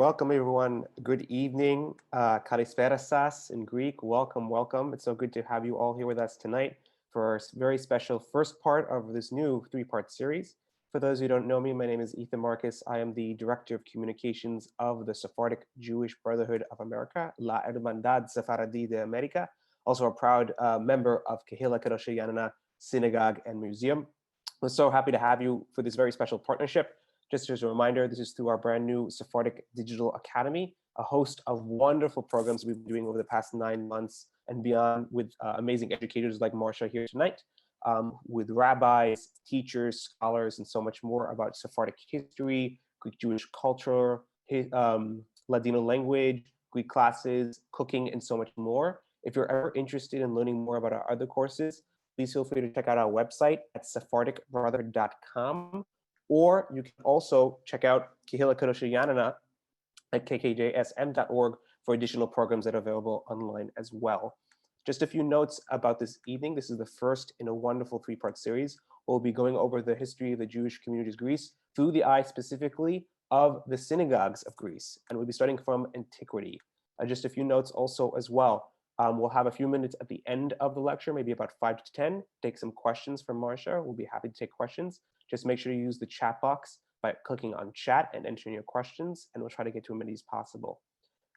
welcome everyone. Good evening. Kalisperasas in Greek. Welcome, welcome. It's so good to have you all here with us tonight for our very special first part of this new three-part series. For those who don't know me, my name is Ethan Marcus. I am the Director of Communications of the Sephardic Jewish Brotherhood of America, La Hermandad Sephardi de America, also a proud member of Kehillah Kadosh Yanana Synagogue and Museum. We're so happy to have you for this very special partnership. Just as a reminder, this is through our brand new Sephardic Digital Academy, a host of wonderful programs we've been doing over the past 9 months and beyond with amazing educators like Marcia here tonight, with rabbis, teachers, scholars, and so much more about Sephardic history, Greek Jewish culture, Ladino language, Greek classes, cooking, and so much more. If you're ever interested in learning more about our other courses, please feel free to check out our website at sephardicbrother.com. Or you can also check out Kehillah Kadosh Yanana at kkjsm.org for additional programs that are available online as well. Just a few notes about this evening. This is the first in a wonderful three-part series. We'll be going over the history of the Jewish communities of Greece through the eye specifically of the synagogues of Greece. And we'll be starting from antiquity. Just a few notes also as well. We'll have a few minutes at the end of the lecture, maybe about 5 to 10, take some questions from Marcia. We'll be happy to take questions. Just make sure you use the chat box by clicking on chat and entering your questions, and we'll try to get to as many as possible.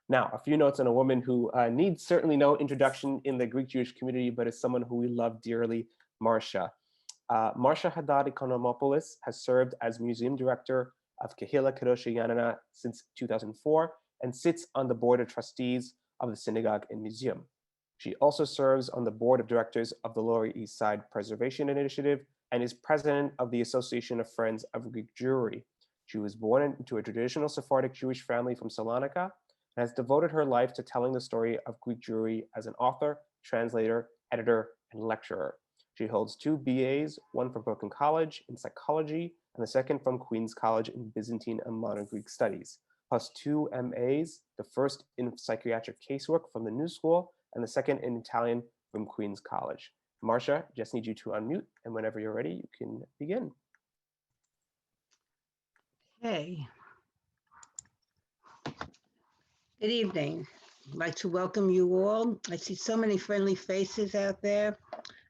Now, a few notes on a woman who needs certainly no introduction in the Greek Jewish community, but is someone who we love dearly, Marcia. Marcia Haddad Ikonomopoulos has served as museum director of Kehillah Kadosh Yanana since 2004 and sits on the board of trustees of the synagogue and museum. She also serves on the board of directors of the Lower East Side Preservation Initiative and is president of the Association of Friends of Greek Jewry. She was born into a traditional Sephardic Jewish family from Salonika and has devoted her life to telling the story of Greek Jewry as an author, translator, editor, and lecturer. She holds 2 BAs, one from Brooklyn College in psychology and the second from Queens College in Byzantine and Modern Greek Studies, plus 2 MAs, the first in psychiatric casework from the New School and the second in Italian from Queens College. Marcia, just need you to unmute, and whenever you're ready, you can begin. Okay. Good evening. I'd like to welcome you all. I see so many friendly faces out there.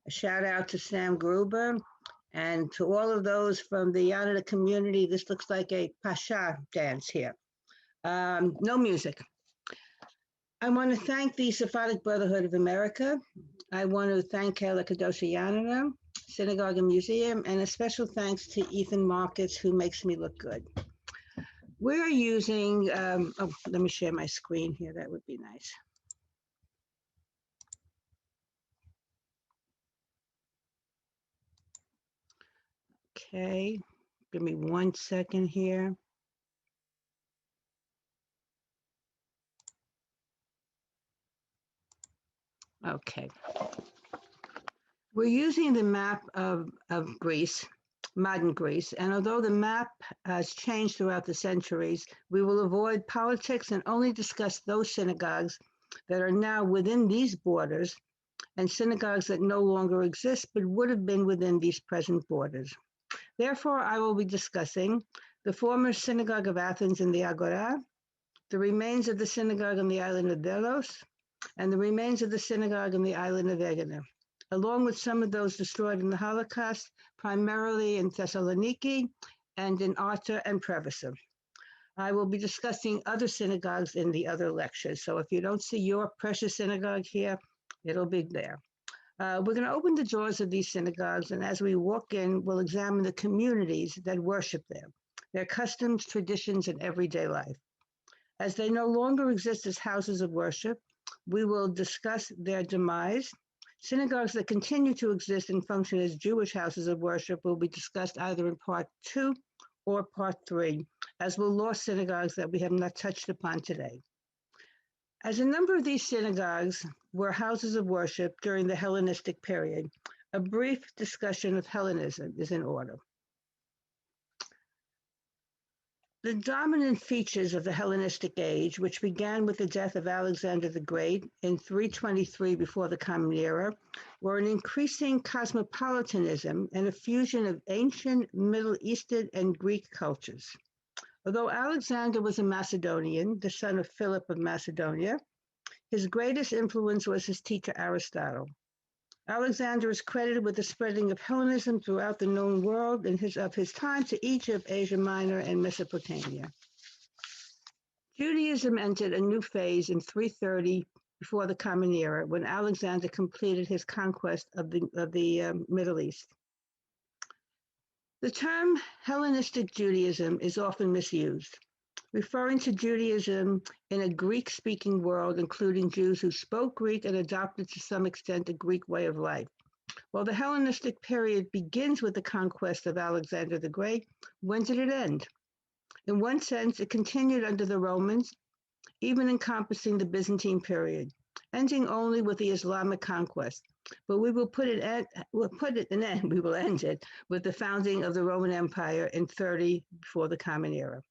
A shout out to Sam Gruber and to all of those from the Yanada community. This looks like a Pasha dance here. No music. I want to thank the Sephardic Brotherhood of America. I want to thank Kehillah Kadosh Yanana, Synagogue and Museum, and a special thanks to Ethan Marcus, who makes me look good. We're using, let me share my screen here, that would be nice. Okay, give me 1 second here. Okay. We're using the map of Greece, modern Greece, and although the map has changed throughout the centuries, we will avoid politics and only discuss those synagogues that are now within these borders and synagogues that no longer exist but would have been within these present borders. Therefore, I will be discussing the former synagogue of Athens in the Agora, the remains of the synagogue on the island of Delos, and the remains of the synagogue on the island of Egina, along with some of those destroyed in the Holocaust, primarily in Thessaloniki and in Arta and Prevasa. I will be discussing other synagogues in the other lectures, so if you don't see your precious synagogue here, it'll be there. We're going to open the doors of these synagogues, and as we walk in, we'll examine the communities that worship there, their customs, traditions, and everyday life. As they no longer exist as houses of worship, we will discuss their demise. Synagogues that continue to exist and function as Jewish houses of worship will be discussed either in part 2 or part 3, as will lost synagogues that we have not touched upon today. As a number of these synagogues were houses of worship during the Hellenistic period, a brief discussion of Hellenism is in order. The dominant features of the Hellenistic age, which began with the death of Alexander the Great in 323 before the Common Era, were an increasing cosmopolitanism and a fusion of ancient, Middle Eastern, and Greek cultures. Although Alexander was a Macedonian, the son of Philip of Macedonia, his greatest influence was his teacher Aristotle. Alexander is credited with the spreading of Hellenism throughout the known world of his time to Egypt, Asia Minor, and Mesopotamia. Judaism entered a new phase in 330 before the Common Era, when Alexander completed his conquest of the Middle East. The term Hellenistic Judaism is often misused, referring to Judaism in a Greek-speaking world, including Jews who spoke Greek and adopted to some extent a Greek way of life. While the Hellenistic period begins with the conquest of Alexander the Great, when did it end? In one sense, it continued under the Romans, even encompassing the Byzantine period, ending only with the Islamic conquest. But we will end it with the founding of the Roman Empire in 30 before the Common Era.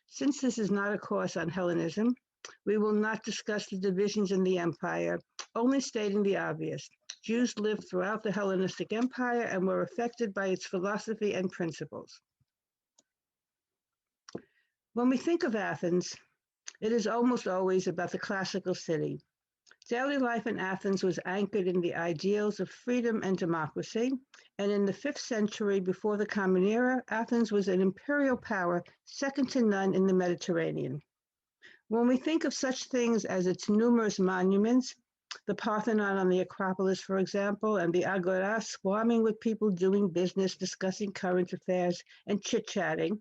Since this is not a course on Hellenism, we will not discuss the divisions in the empire, only stating the obvious. Jews lived throughout the Hellenistic Empire and were affected by its philosophy and principles. When we think of Athens, it is almost always about the classical city. Daily life in Athens was anchored in the ideals of freedom and democracy, and in the 5th century before the Common Era, Athens was an imperial power second to none in the Mediterranean. When we think of such things as its numerous monuments, the Parthenon on the Acropolis, for example, and the Agora swarming with people doing business, discussing current affairs, and chit-chatting,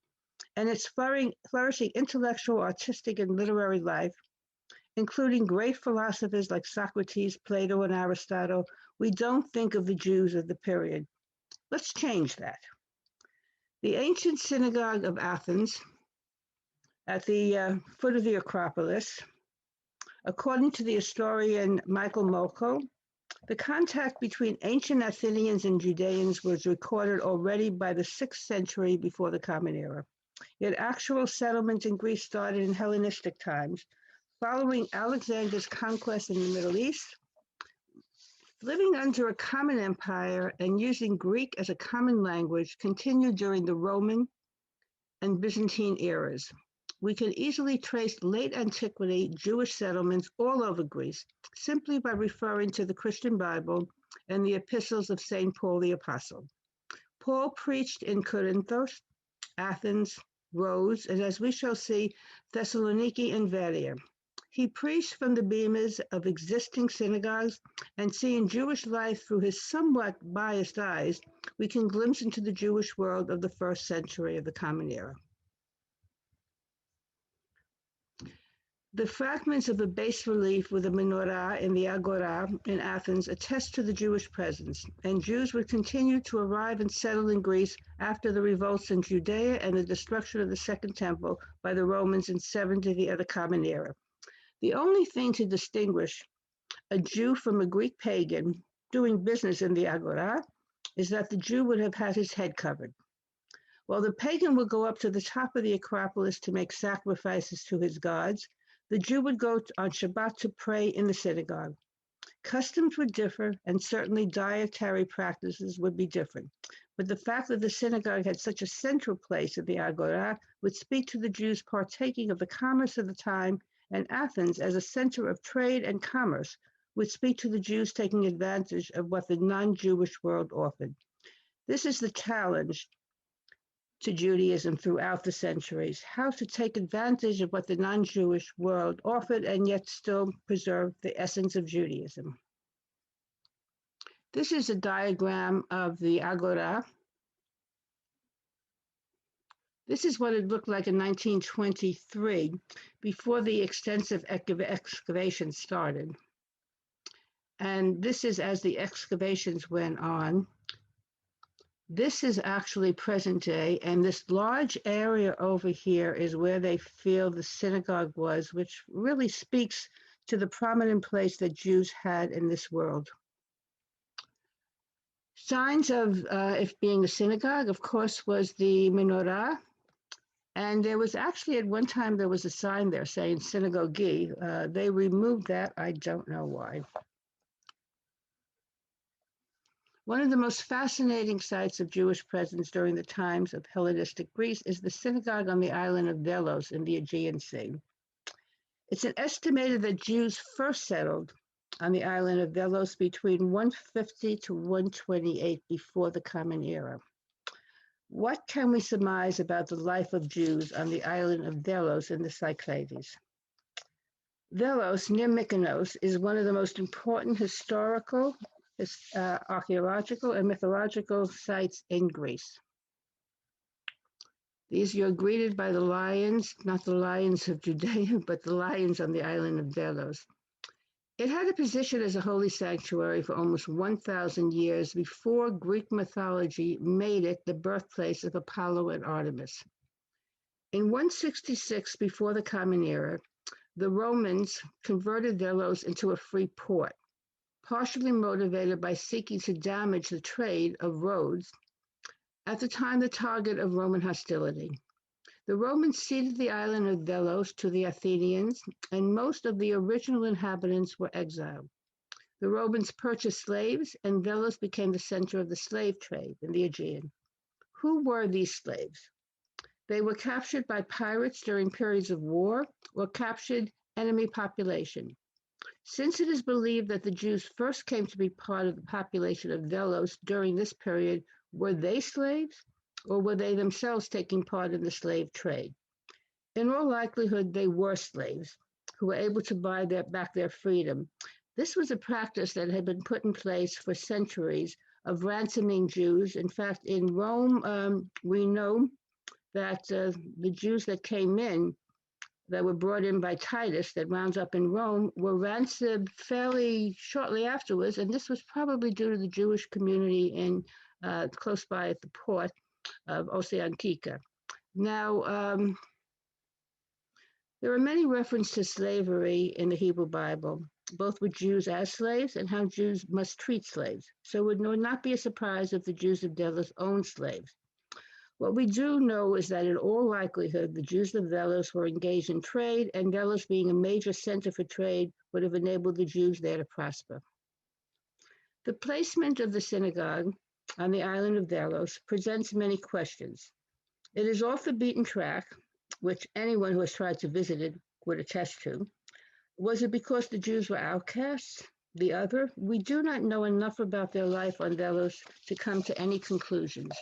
and its flourishing intellectual, artistic, and literary life, including great philosophers like Socrates, Plato, and Aristotle, we don't think of the Jews of the period. Let's change that. The ancient synagogue of Athens, at the foot of the Acropolis, according to the historian Michael Molko, the contact between ancient Athenians and Judeans was recorded already by the 6th century before the Common Era. Yet actual settlement in Greece started in Hellenistic times, following Alexander's conquest in the Middle East. Living under a common empire and using Greek as a common language continued during the Roman and Byzantine eras. We can easily trace late antiquity Jewish settlements all over Greece simply by referring to the Christian Bible and the epistles of St. Paul the Apostle. Paul preached in Corinthos, Athens, Rhodes, and as we shall see, Thessaloniki and Berea. He preached from the beamers of existing synagogues, and seeing Jewish life through his somewhat biased eyes, we can glimpse into the Jewish world of the 1st century of the Common Era. The fragments of a bas relief with a menorah in the Agora in Athens attest to the Jewish presence, and Jews would continue to arrive and settle in Greece after the revolts in Judea and the destruction of the Second Temple by the Romans in 70 of the Common Era. The only thing to distinguish a Jew from a Greek pagan doing business in the Agora is that the Jew would have had his head covered. While the pagan would go up to the top of the Acropolis to make sacrifices to his gods, the Jew would go on Shabbat to pray in the synagogue. Customs would differ, and certainly dietary practices would be different. But the fact that the synagogue had such a central place in the Agora would speak to the Jews partaking of the commerce of the time, and Athens, as a center of trade and commerce, would speak to the Jews taking advantage of what the non-Jewish world offered. This is the challenge to Judaism throughout the centuries, how to take advantage of what the non-Jewish world offered and yet still preserve the essence of Judaism. This is a diagram of the Agora. This is what it looked like in 1923, before the extensive excavations started. And this is as the excavations went on. This is actually present day, and this large area over here is where they feel the synagogue was, which really speaks to the prominent place that Jews had in this world. Signs of it being a synagogue, of course, was the menorah. And there was actually, at one time, there was a sign there saying synagogue. They removed that. I don't know why. One of the most fascinating sites of Jewish presence during the times of Hellenistic Greece is the synagogue on the island of Delos in the Aegean Sea. It's estimated that Jews first settled on the island of Delos between 150 to 128 before the Common Era. What can we surmise about the life of Jews on the island of Delos in the Cyclades? Delos, near Mykonos, is one of the most important historical, archaeological, and mythological sites in Greece. You're greeted by the lions, not the lions of Judea, but the lions on the island of Delos. It had a position as a holy sanctuary for almost 1,000 years before Greek mythology made it the birthplace of Apollo and Artemis. In 166 before the Common Era, the Romans converted Delos into a free port, partially motivated by seeking to damage the trade of Rhodes, at the time the target of Roman hostility. The Romans ceded the island of Delos to the Athenians, and most of the original inhabitants were exiled. The Romans purchased slaves, and Delos became the center of the slave trade in the Aegean. Who were these slaves? They were captured by pirates during periods of war or captured enemy population. Since it is believed that the Jews first came to be part of the population of Delos during this period, were they slaves, or were they themselves taking part in the slave trade? In all likelihood, they were slaves who were able to buy back their freedom. This was a practice that had been put in place for centuries of ransoming Jews. In fact, in Rome, we know that the Jews that came in, that were brought in by Titus, that wound up in Rome, were ransomed fairly shortly afterwards, and this was probably due to the Jewish community in close by at the port of Oceanica. Now, there are many references to slavery in the Hebrew Bible, both with Jews as slaves and how Jews must treat slaves. So it would not be a surprise if the Jews of Delos owned slaves. What we do know is that in all likelihood, the Jews of Delos were engaged in trade, and Delos being a major center for trade would have enabled the Jews there to prosper. The placement of the synagogue on the island of Delos presents many questions. It is off the beaten track, which anyone who has tried to visit it would attest to. Was it because the Jews were outcasts? The other? We do not know enough about their life on Delos to come to any conclusions.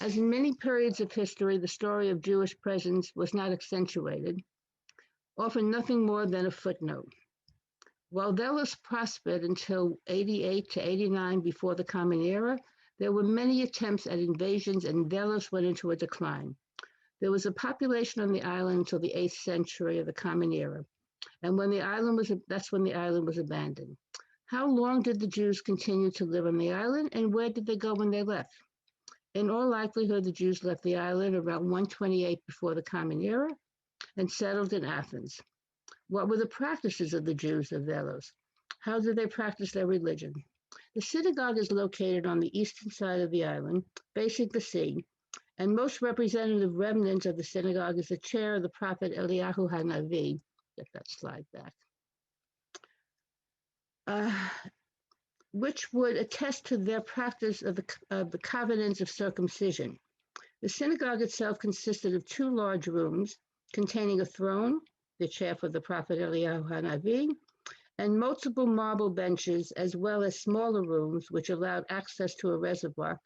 As in many periods of history, the story of Jewish presence was not accentuated, often nothing more than a footnote. While Delos prospered until 88 to 89 before the Common Era, there were many attempts at invasions, and Delos went into a decline. There was a population on the island until the 8th century of the Common Era, and that's when the island was abandoned. How long did the Jews continue to live on the island, and where did they go when they left? In all likelihood, the Jews left the island around 128 before the Common Era and settled in Athens. What were the practices of the Jews of Delos? How did they practice their religion? The synagogue is located on the eastern side of the island, facing the sea, and most representative remnants of the synagogue is the chair of the prophet Eliyahu HaNavi. Get that slide back. Which would attest to their practice of the covenants of circumcision. The synagogue itself consisted of 2 large rooms containing a throne, the chair for the prophet Eliyahu HaNavi, and multiple marble benches, as well as smaller rooms which allowed access to a reservoir,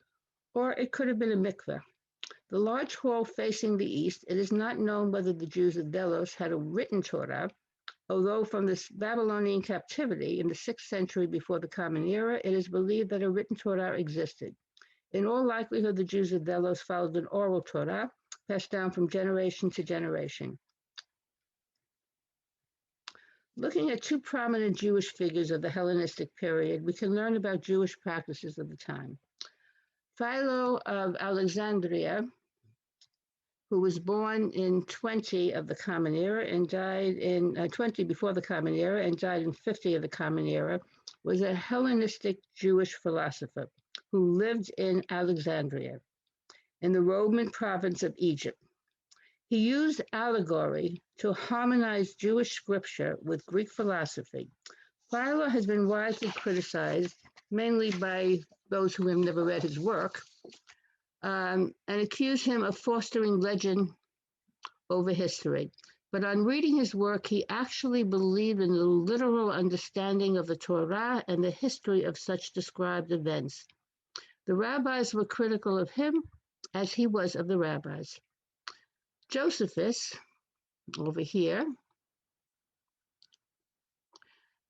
or it could have been a mikveh. The large hall facing the east, it is not known whether the Jews of Delos had a written Torah, although from the Babylonian captivity in the 6th century before the Common Era, it is believed that a written Torah existed. In all likelihood, the Jews of Delos followed an oral Torah, passed down from generation to generation. Looking at 2 prominent Jewish figures of the Hellenistic period, we can learn about Jewish practices of the time. Philo of Alexandria, who was born in 20 of the Common Era and died in 20 before the Common Era and died in 50 of the Common Era, was a Hellenistic Jewish philosopher who lived in Alexandria in the Roman province of Egypt. He used allegory to harmonize Jewish scripture with Greek philosophy. Philo has been widely criticized, mainly by those who have never read his work, and accuse him of fostering legend over history. But on reading his work, he actually believed in the literal understanding of the Torah and the history of such described events. The rabbis were critical of him, as he was of the rabbis. Josephus, over here,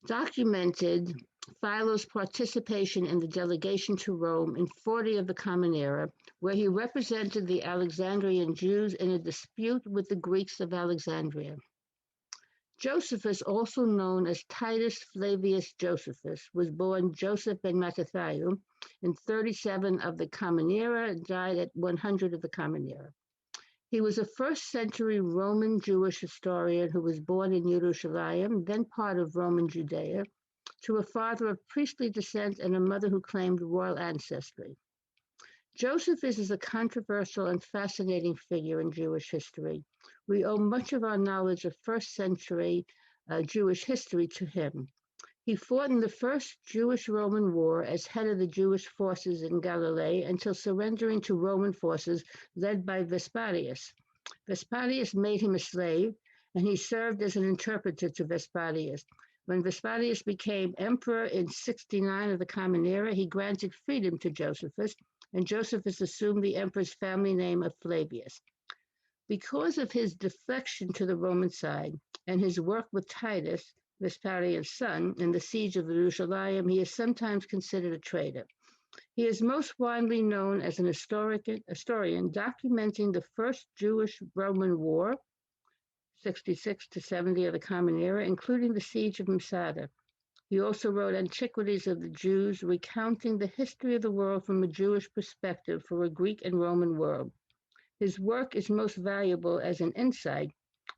documented Philo's participation in the delegation to Rome in 40 of the Common Era, where he represented the Alexandrian Jews in a dispute with the Greeks of Alexandria. Josephus, also known as Titus Flavius Josephus, was born Joseph ben Mattathiah in 37 of the Common Era and died at 100 of the Common Era. He was a first-century Roman Jewish historian who was born in Jerusalem, then part of Roman Judea, to a father of priestly descent and a mother who claimed royal ancestry. Josephus is a controversial and fascinating figure in Jewish history. We owe much of our knowledge of first-century Jewish history to him. He fought in the First Jewish-Roman War as head of the Jewish forces in Galilee until surrendering to Roman forces led by Vespasius. Vespasius made him a slave, and he served as an interpreter to Vespasius. When Vespasius became emperor in 69 of the Common Era, he granted freedom to Josephus, and Josephus assumed the emperor's family name of Flavius. Because of his defection to the Roman side and his work with Titus, Vespasius' son, in the siege of Jerusalem, he is sometimes considered a traitor. He is most widely known as an historian documenting the First Jewish-Roman War, 66 to 70 of the Common Era, including the siege of Masada. He also wrote Antiquities of the Jews, recounting the history of the world from a Jewish perspective for a Greek and Roman world. His work is most valuable as an insight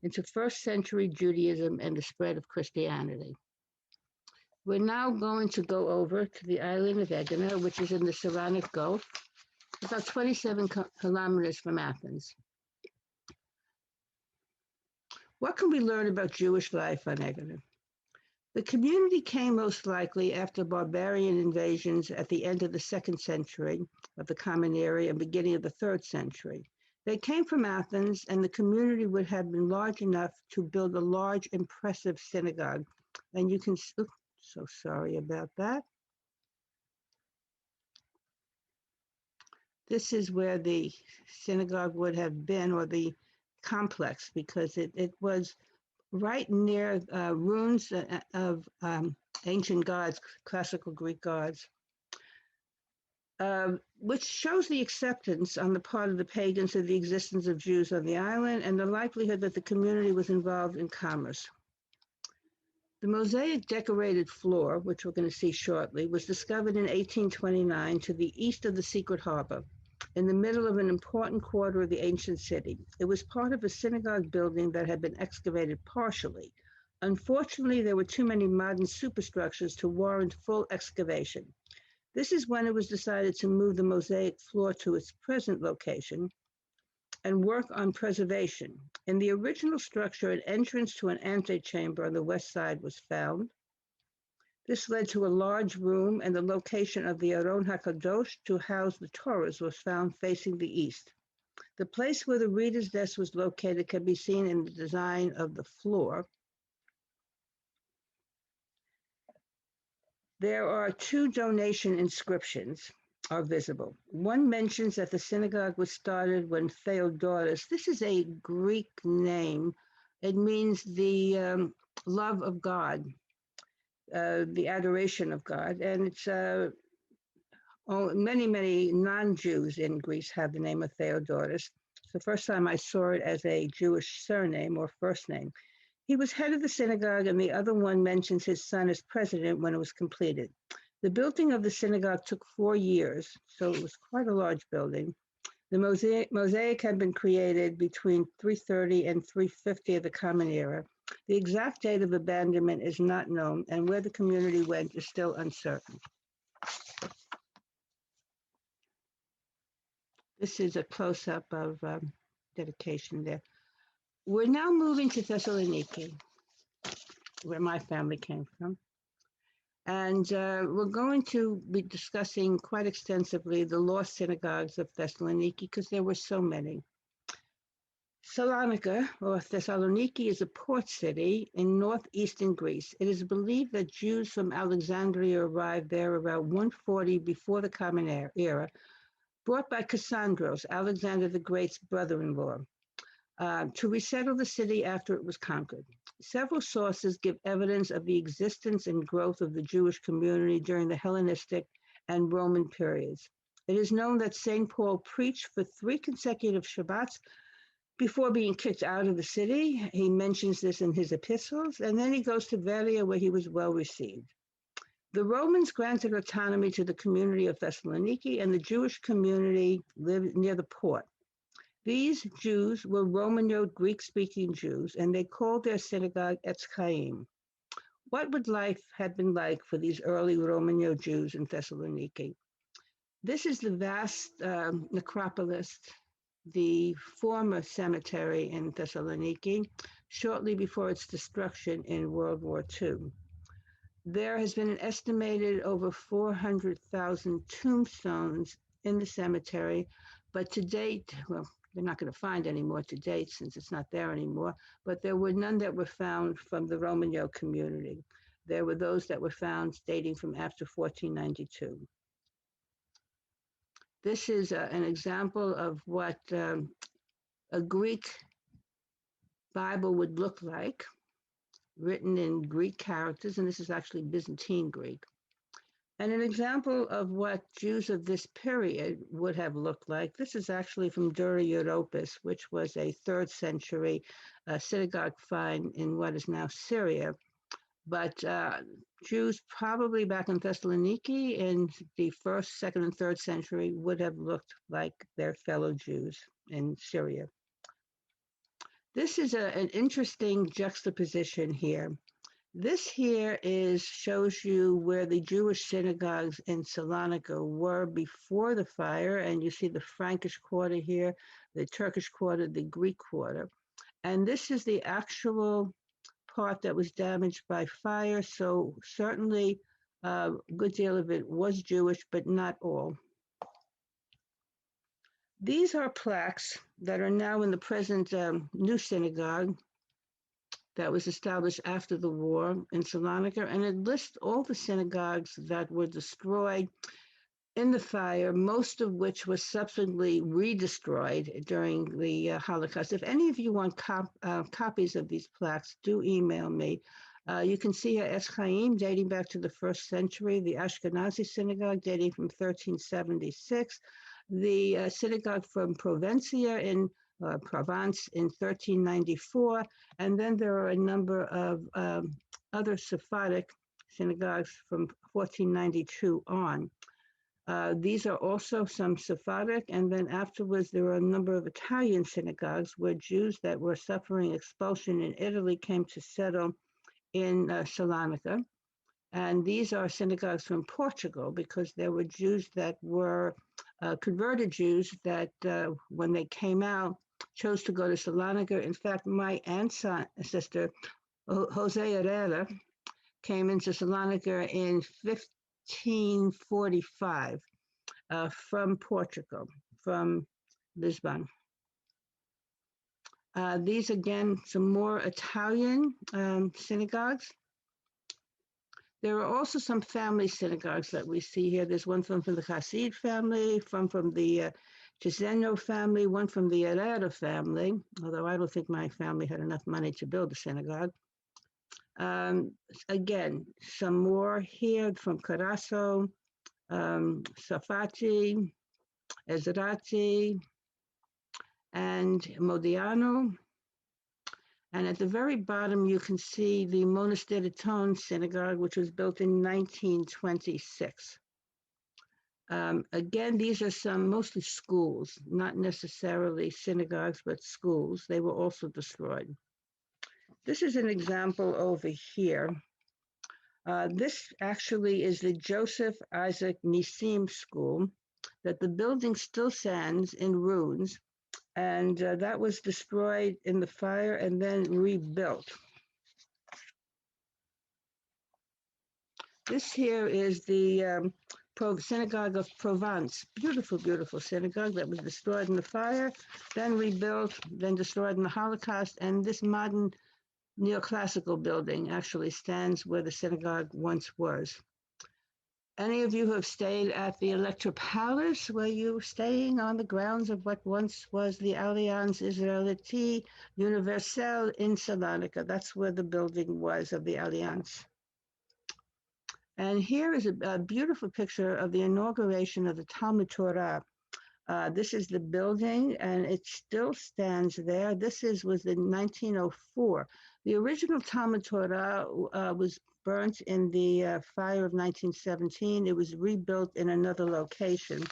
into first-century Judaism and the spread of Christianity. We're now going to go over to the island of Egina, which is in the Saronic Gulf, about 27 kilometers from Athens. What can we learn about Jewish life on Egina? The community came most likely after barbarian invasions at the end of the 2nd century of the Common Era and beginning of the 3rd century. They came from Athens, and the community would have been large enough to build a large, impressive synagogue. And you can, so sorry about that. This is where the synagogue would have been, or the complex, because it was right near ruins of ancient gods, classical Greek gods, which shows the acceptance on the part of the pagans of the existence of Jews on the island and the likelihood that the community was involved in commerce. The mosaic decorated floor, which we're going to see shortly, was discovered in 1829 to the east of the Secret Harbor, in the middle of an important quarter of the ancient city. It was part of a synagogue building that had been excavated partially. Unfortunately, there were too many modern superstructures to warrant full excavation. This is when it was decided to move the mosaic floor to its present location and work on preservation. In the original structure, an entrance to an antechamber on the west side was found. This led to a large room, and the location of the Aron HaKadosh to house the Torahs was found facing the east. The place where the reader's desk was located can be seen in the design of the floor. There are 2 donation inscriptions are visible. One mentions that the synagogue was started when Theodorus, this is a Greek name, it means the love of God, the adoration of God, and it's many non-Jews in Greece have the name of Theodorus. It's the first time I saw it as a Jewish surname or first name. He was head of the synagogue, and the other one mentions his son as president when it was completed. The building of the synagogue took 4 years, so it was quite a large building. The mosaic had been created between 330 and 350 of the Common Era. The exact date of abandonment is not known, and where the community went is still uncertain. This is a close-up of dedication there. We're now moving to Thessaloniki, where my family came from. And we're going to be discussing quite extensively the lost synagogues of Thessaloniki because there were so many. Salonika, or Thessaloniki, is a port city in northeastern Greece. It is believed that Jews from Alexandria arrived there about 140 before the Common Era, brought by Cassandros, Alexander the Great's brother-in-law, to resettle the city after it was conquered. Several sources give evidence of the existence and growth of the Jewish community during the Hellenistic and Roman periods. It is known that St. Paul preached for 3 consecutive Shabbats before being kicked out of the city. He mentions this in his epistles, and then he goes to Velia, where he was well received. The Romans granted autonomy to the community of Thessaloniki, and the Jewish community lived near the port. These Jews were Romano Greek-speaking Jews, and they called their synagogue Etz Chaim. What would life have been like for these early Romano Jews in Thessaloniki? This is the vast necropolis, the former cemetery in Thessaloniki, shortly before its destruction in World War II. There has been an estimated over 400,000 tombstones in the cemetery, but to date, well, they're not going to find any more to date since it's not there anymore, but there were none that were found from the Romano community. There were those that were found dating from after 1492. This is an example of what a Greek Bible would look like, written in Greek characters, and this is actually Byzantine Greek. And an example of what Jews of this period would have looked like. This is actually from Dura Europos, which was a 3rd century synagogue find in what is now Syria. But Jews probably back in Thessaloniki in the 1st, 2nd, and 3rd century would have looked like their fellow Jews in Syria. This is an interesting juxtaposition here. This here shows you where the Jewish synagogues in Salonika were before the fire, and you see the Frankish quarter here, the Turkish quarter, the Greek quarter. And this is the actual part that was damaged by fire, so certainly a good deal of it was Jewish, but not all. These are plaques that are now in the present new synagogue that was established after the war in Salonika, and it lists all the synagogues that were destroyed in the fire, most of which was subsequently redestroyed during the Holocaust. If any of you want copies of these plaques, do email me. You can see here Etz Chaim dating back to the 1st century, the Ashkenazi synagogue dating from 1376, the synagogue from Provencia in Provence in 1394, and then there are a number of other Sephardic synagogues from 1492 on. These are also some Sephardic, and then afterwards there are a number of Italian synagogues where Jews that were suffering expulsion in Italy came to settle in Salonika. And these are synagogues from Portugal because there were Jews that were converted Jews that when they came out chose to go to Salonika. In fact, my aunt's sister, Jose Herrera, came into Salonika in 1545 from Portugal, from Lisbon. These again, some more Italian synagogues. There are also some family synagogues that we see here. There's one from the Hasid family, from the Chiseno family, one from the Herrera family, although I don't think my family had enough money to build a synagogue. Again, some more here from Carasso, Safati, Ezrati, and Modiano. And at the very bottom, you can see the Monasteriton synagogue, which was built in 1926. Again, these are some mostly schools, not necessarily synagogues, but schools. They were also destroyed. This is an example over here. This actually is the Joseph Isaac Nissim School, that the building still stands in ruins, and that was destroyed in the fire and then rebuilt. This here is the Synagogue of Provence. Beautiful, beautiful synagogue that was destroyed in the fire, then rebuilt, then destroyed in the Holocaust. And this modern neoclassical building actually stands where the synagogue once was. Any of you who have stayed at the Electra Palace, were you staying on the grounds of what once was the Alliance Israelite Universelle in Salonika? That's where the building was of the Alliance. And here is a beautiful picture of the inauguration of the Talmud Torah. This is the building, and it still stands there. This was in 1904. The original Talmud Torah was burnt in the fire of 1917. It was rebuilt in another location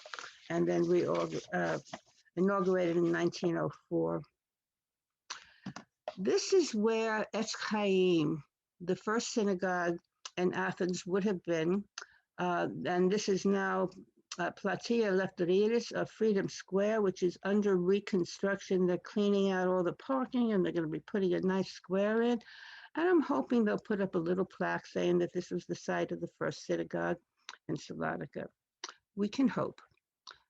and then inaugurated in 1904. This is where Etz Chaim, the first synagogue in Athens, would have been. And this is now Platia Lefteridis of Freedom Square, which is under reconstruction. They're cleaning out all the parking and they're going to be putting a nice square in. And I'm hoping they'll put up a little plaque saying that this was the site of the first synagogue in Salonika. We can hope.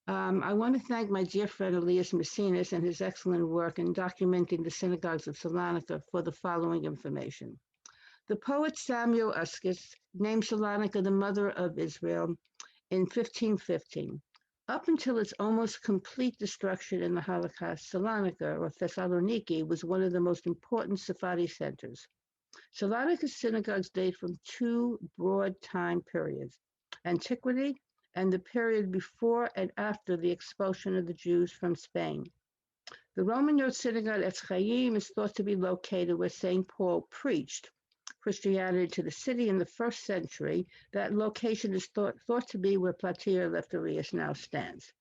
I want to thank my dear friend Elias Messinas and his excellent work in documenting the synagogues of Salonika for the following information. The poet Samuel Uskis named Salonika the mother of Israel in 1515. Up until its almost complete destruction in the Holocaust, Salonika, or Thessaloniki, was one of the most important Sephardi centers. Salonika's synagogues date from two broad time periods: antiquity and the period before and after the expulsion of the Jews from Spain. The Roman Road Synagogue at Etz Chaim is thought to be located where St. Paul preached Christianity to the city in the first century. That location is thought to be where Platia Lefteridis now stands.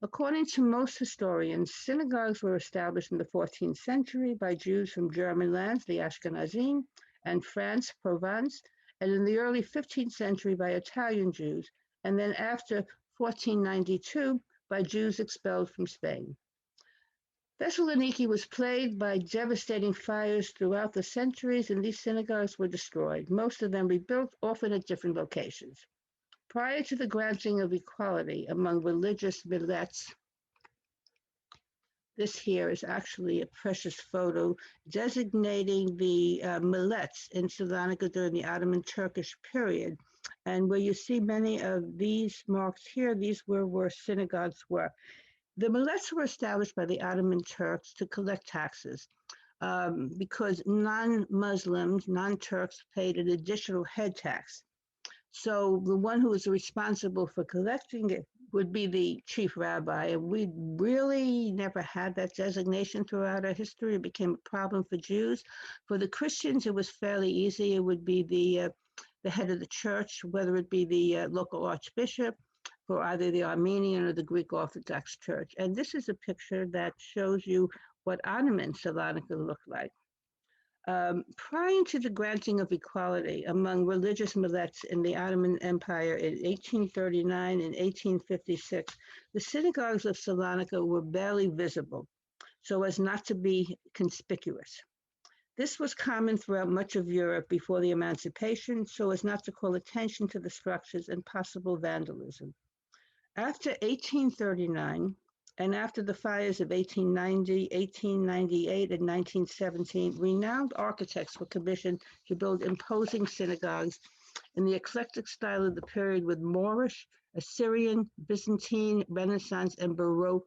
According to most historians, synagogues were established in the 14th century by Jews from German lands, the Ashkenazim, and France, Provence, and in the early 15th century by Italian Jews, and then after 1492 by Jews expelled from Spain. Thessaloniki was plagued by devastating fires throughout the centuries, and these synagogues were destroyed, most of them rebuilt, often at different locations. Prior to the granting of equality among religious millets, this here is actually a precious photo designating the millets in Salonika during the Ottoman Turkish period. And where you see many of these marks here, these were where synagogues were. The millets were established by the Ottoman Turks to collect taxes because non-Muslims, non-Turks paid an additional head tax. So the one who was responsible for collecting it would be the chief rabbi, and we really never had that designation throughout our history. It became a problem for Jews. For the Christians, it was fairly easy. It would be the head of the church, whether it be the local archbishop for either the Armenian or the Greek Orthodox Church. And this is a picture that shows you what Ottoman Salonika looked like. Prior to the granting of equality among religious millets in the Ottoman Empire in 1839 and 1856, the synagogues of Salonika were barely visible, so as not to be conspicuous. This was common throughout much of Europe before the emancipation, so as not to call attention to the structures and possible vandalism. After 1839, and after the fires of 1890, 1898, and 1917, renowned architects were commissioned to build imposing synagogues in the eclectic style of the period with Moorish, Assyrian, Byzantine, Renaissance, and Baroque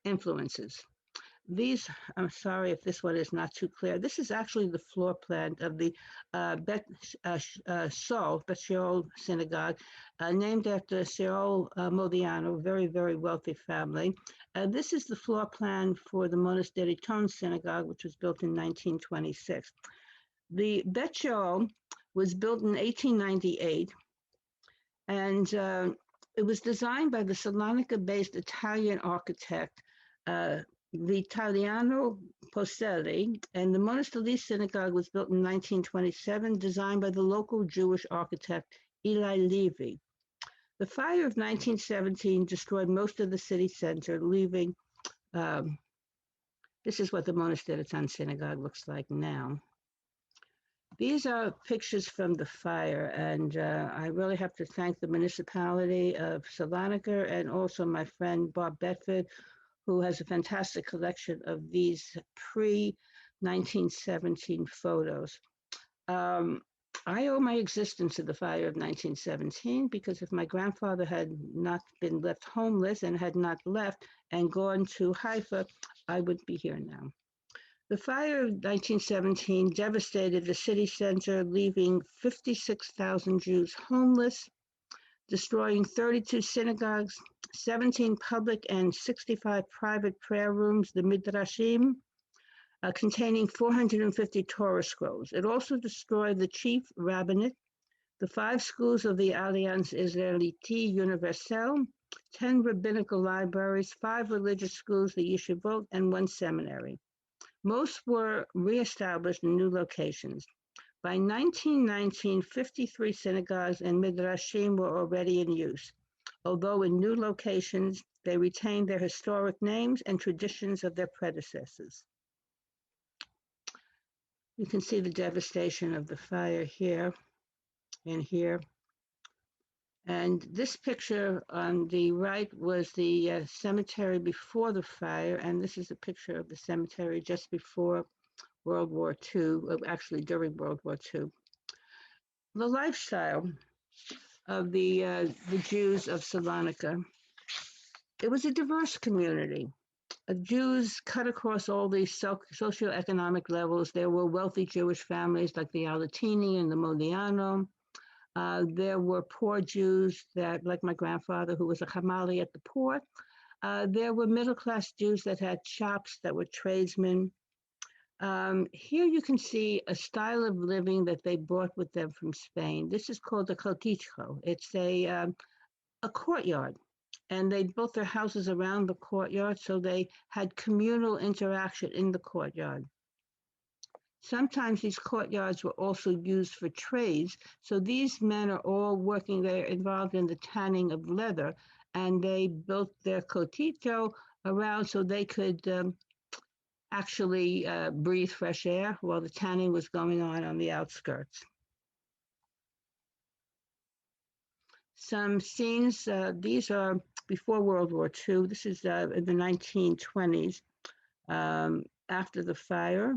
influences. These, I'm sorry if this one is not too clear. This is actually the floor plan of the Bet Shaul synagogue, named after Shaul Modiano, a very, very wealthy family. This is the floor plan for the Monasteri Ton synagogue, which was built in 1926. The Bet Shaul was built in 1898, and it was designed by the Salonika-based Italian architect, Vitaliano Poselli, and the Monasteri synagogue was built in 1927, designed by the local Jewish architect Eli Levy. The fire of 1917 destroyed most of the city center, leaving, this is what the Monasteri synagogue looks like now. These are pictures from the fire, and I really have to thank the municipality of Salonika and also my friend Bob Bedford, who has a fantastic collection of these pre-1917 photos. I owe my existence to the fire of 1917 because if my grandfather had not been left homeless and had not left and gone to Haifa, I wouldn't be here now. The fire of 1917 devastated the city center, leaving 56,000 Jews homeless, destroying 32 synagogues, 17 public and 65 private prayer rooms, the Midrashim, containing 450 Torah scrolls. It also destroyed the chief rabbinate, the 5 schools of the Alliance Israelite Universelle, 10 rabbinical libraries, 5 religious schools, the yeshivot, and 1 seminary. Most were reestablished in new locations. By 1919, 53 synagogues and midrashim were already in use. Although in new locations, they retained their historic names and traditions of their predecessors. You can see the devastation of the fire here and here. And this picture on the right was the cemetery before the fire, and this is a picture of the cemetery just before World War II, actually during World War II. The lifestyle of the Jews of Salonika, it was a diverse community. Jews cut across all these socioeconomic levels. There were wealthy Jewish families like the Alatini and the Modiano. There were poor Jews that, like my grandfather, who was a Hamali at the port. There were middle-class Jews that had shops, that were tradesmen. Here you can see a style of living that they brought with them from Spain. This is called a cortijo. It's a courtyard. And they built their houses around the courtyard, so they had communal interaction in the courtyard. Sometimes these courtyards were also used for trades. So these men are all working, they're involved in the tanning of leather, and they built their cotito around so they could actually breathe fresh air while the tanning was going on the outskirts. Some scenes, these are before World War II. This is in the 1920s, after the fire.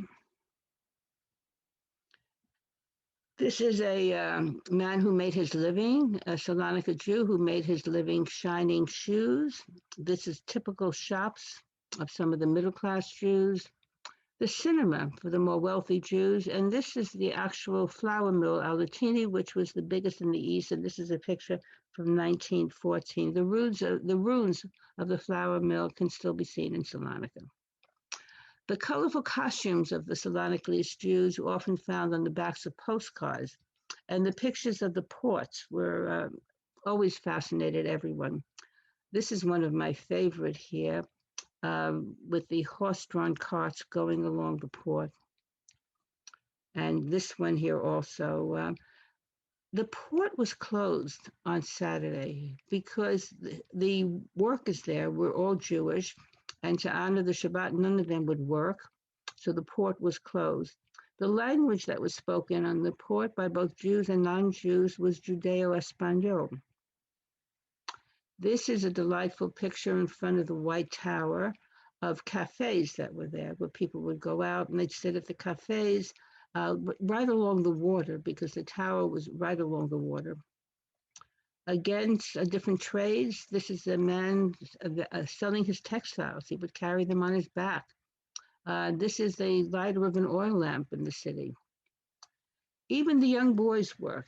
This is a man who made his living, a Salonika Jew who made his living shining shoes. This is typical shops of some of the middle-class Jews. The cinema for the more wealthy Jews, and this is the actual flour mill, Alatini, which was the biggest in the East, and this is a picture from 1914. The ruins of the flour mill can still be seen in Salonika. The colorful costumes of the Salonikese Jews were often found on the backs of postcards, and the pictures of the ports were always fascinated everyone. This is one of my favorite here, with the horse-drawn carts going along the port. And this one here also. The port was closed on Saturday because the workers there were all Jewish, and to honor the Shabbat, none of them would work, so the port was closed. The language that was spoken on the port by both Jews and non-Jews was Judeo-Spanish. This is a delightful picture in front of the White Tower of cafes that were there, where people would go out and they'd sit at the cafes right along the water, because the tower was right along the water. Again, different trades. This is a man selling his textiles. He would carry them on his back. This is the lighter of an oil lamp in the city. Even the young boys work.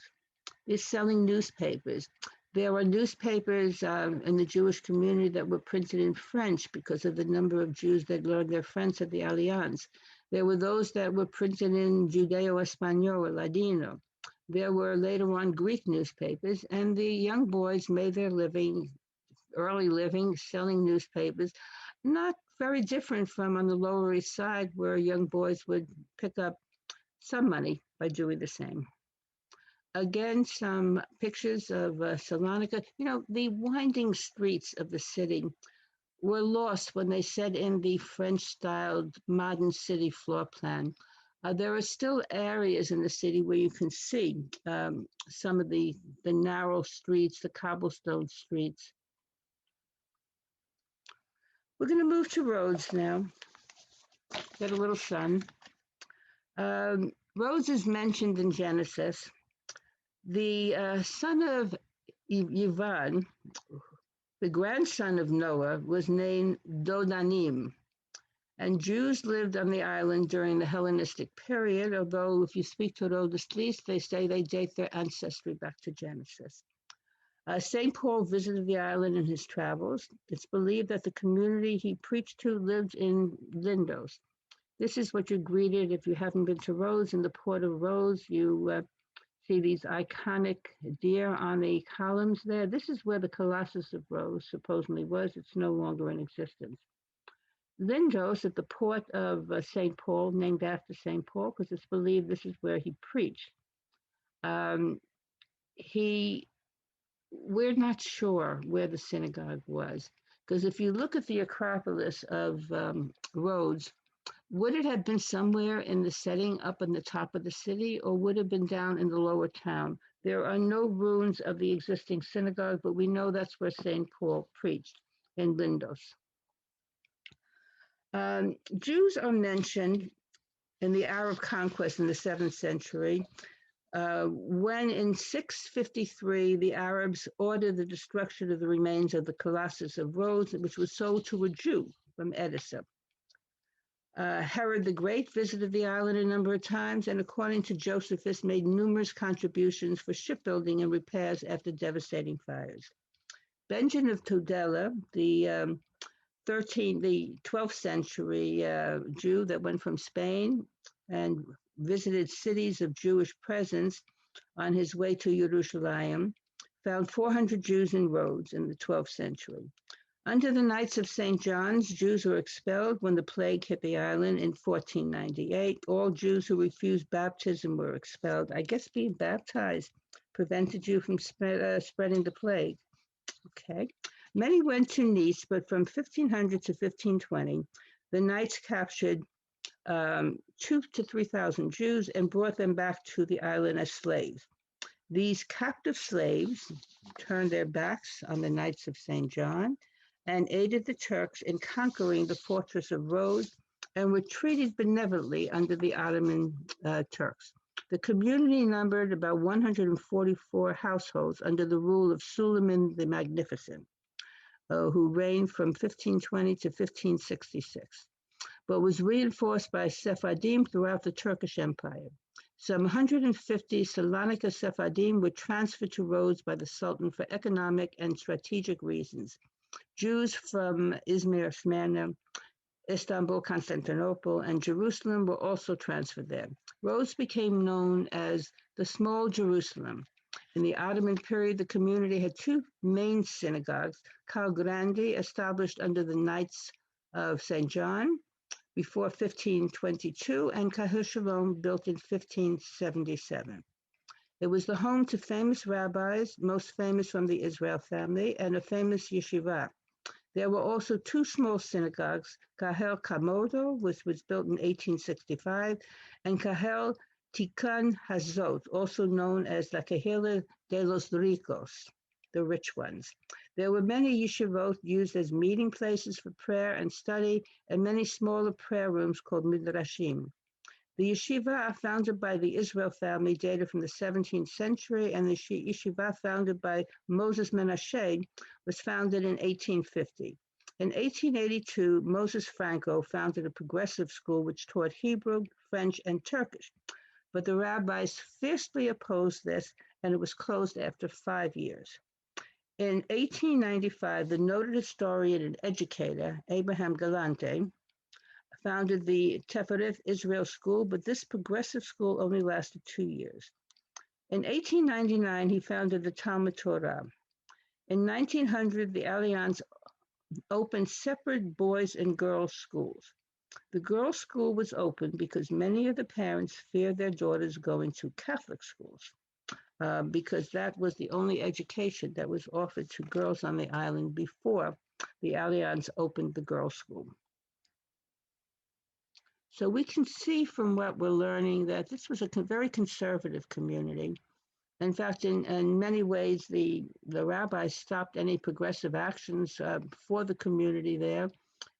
They're selling newspapers. There were newspapers in the Jewish community that were printed in French because of the number of Jews that learned their French at the Alliance. There were those that were printed in Judeo-Spanish or Ladino. There were later on Greek newspapers, and the young boys made their living, early living, selling newspapers, not very different from on the Lower East Side, where young boys would pick up some money by doing the same. Again, some pictures of Salonika. You know, the winding streets of the city were lost when they set in the French-styled modern city floor plan. There are still areas in the city where you can see some of the narrow streets, the cobblestone streets. We're going to move to roads now. Get a little sun. Roads is mentioned in Genesis. The son of Yvonne, the grandson of Noah, was named Dodanim. And Jews lived on the island during the Hellenistic period, although if you speak to Rodislis, they say they date their ancestry back to Genesis. St. Paul visited the island in his travels. It's believed that the community he preached to lived in Lindos. This is what you're greeted if you haven't been to Rhodes. In the port of Rhodes, you see these iconic deer on the columns there. This is where the Colossus of Rhodes supposedly was. It's no longer in existence. Lindos at the port of St. Paul, named after St. Paul, because it's believed this is where he preached. We're not sure where the synagogue was, because if you look at the Acropolis of Rhodes, would it have been somewhere in the setting up on the top of the city, or would it have been down in the lower town? There are no ruins of the existing synagogue, but we know that's where St. Paul preached, in Lindos. Jews are mentioned in the Arab conquest in the 7th century, when in 653 the Arabs ordered the destruction of the remains of the Colossus of Rhodes, which was sold to a Jew from Edessa. Herod the Great visited the island a number of times, and according to Josephus, made numerous contributions for shipbuilding and repairs after devastating fires. Benjamin of Tudela, the 12th century Jew that went from Spain and visited cities of Jewish presence on his way to Jerusalem, found 400 Jews in Rhodes in the 12th century. Under the Knights of St. John's, Jews were expelled when the plague hit the island in 1498. All Jews who refused baptism were expelled. I guess being baptized prevented you from spreading the plague. Okay. Many went to Nice, but from 1500 to 1520, the Knights captured 2,000 to 3,000 Jews and brought them back to the island as slaves. These captive slaves turned their backs on the Knights of St. John and aided the Turks in conquering the fortress of Rhodes and were treated benevolently under the Ottoman Turks. The community numbered about 144 households under the rule of Suleiman the Magnificent, who reigned from 1520 to 1566, but was reinforced by Sephardim throughout the Turkish Empire. Some 150 Salonika Sephardim were transferred to Rhodes by the Sultan for economic and strategic reasons. Jews from Izmir, Smyrna, Istanbul, Constantinople, and Jerusalem were also transferred there. Rhodes became known as the Small Jerusalem. In the Ottoman period, the community had two main synagogues, Cal Grande, established under the Knights of St. John before 1522, and Kahil Shalom, built in 1577. It was the home to famous rabbis, most famous from the Israel family, and a famous yeshiva. There were also two small synagogues, Kahel Kamodo, which was built in 1865, and Kahel Tikkun Hazot, also known as La Kehila de los Ricos, the rich ones. There were many yeshivot used as meeting places for prayer and study, and many smaller prayer rooms called midrashim. The yeshiva founded by the Israel family dated from the 17th century, and the yeshiva founded by Moses Menashe was founded in 1850. In 1882, Moses Franco founded a progressive school which taught Hebrew, French, and Turkish, but the rabbis fiercely opposed this, and it was closed after 5 years. In 1895, the noted historian and educator, Abraham Galante, founded the Tefereth Israel School, but this progressive school only lasted 2 years. In 1899, he founded the Talmud Torah. In 1900, the Alliance opened separate boys and girls schools. The girls' school was opened because many of the parents feared their daughters going to Catholic schools, because that was the only education that was offered to girls on the island before the Alliance opened the girls' school. So we can see from what we're learning that this was a very conservative community. In fact, in many ways, the rabbis stopped any progressive actions for the community there.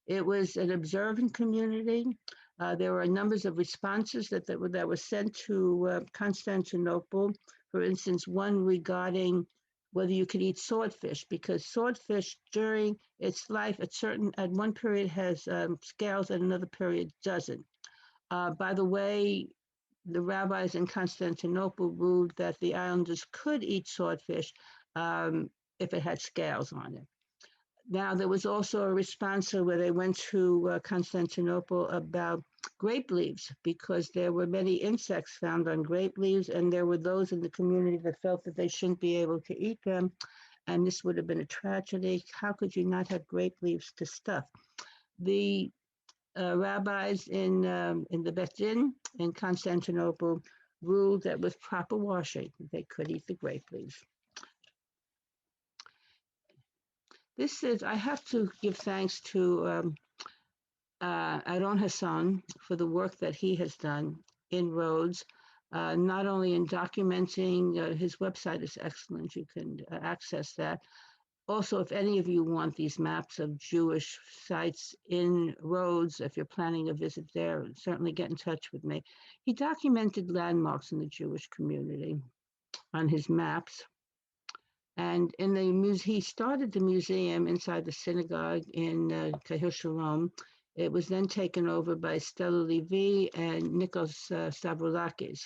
It was an observant community. There were numbers of responses that were sent to Constantinople. For instance, one regarding whether you could eat swordfish, because swordfish during its life at one period has scales and another period doesn't. By the way, the rabbis in Constantinople ruled that the islanders could eat swordfish if it had scales on it. Now, there was also a response where they went to Constantinople about grape leaves, because there were many insects found on grape leaves, and there were those in the community that felt that they shouldn't be able to eat them, and this would have been a tragedy. How could you not have grape leaves to stuff? The rabbis in the Bet Din in Constantinople ruled that with proper washing, they could eat the grape leaves. I have to give thanks to Aaron Hassan for the work that he has done in Rhodes, not only in documenting, his website is excellent, you can access that. Also, if any of you want these maps of Jewish sites in Rhodes, if you're planning a visit there, certainly get in touch with me. He documented landmarks in the Jewish community on his maps. And he started the museum inside the synagogue in Kahil Shalom. It was then taken over by Stella Levy and Nikos Stavroulakis.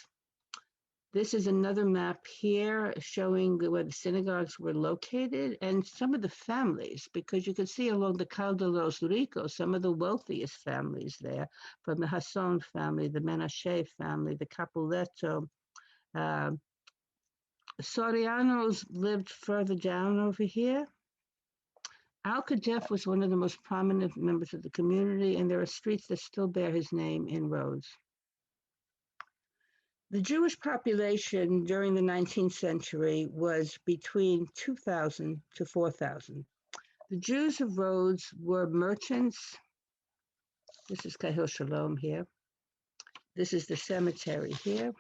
This is another map here showing where the synagogues were located and some of the families, because you can see along the Cal de los Ricos, some of the wealthiest families there, from the Hasson family, the Menashe family, the Capuleto. Sorianos lived further down over here. Al-Kadef was one of the most prominent members of the community, and there are streets that still bear his name in Rhodes. The Jewish population during the 19th century was between 2,000 to 4,000. The Jews of Rhodes were merchants. This is Kahil Shalom here. This is the cemetery here,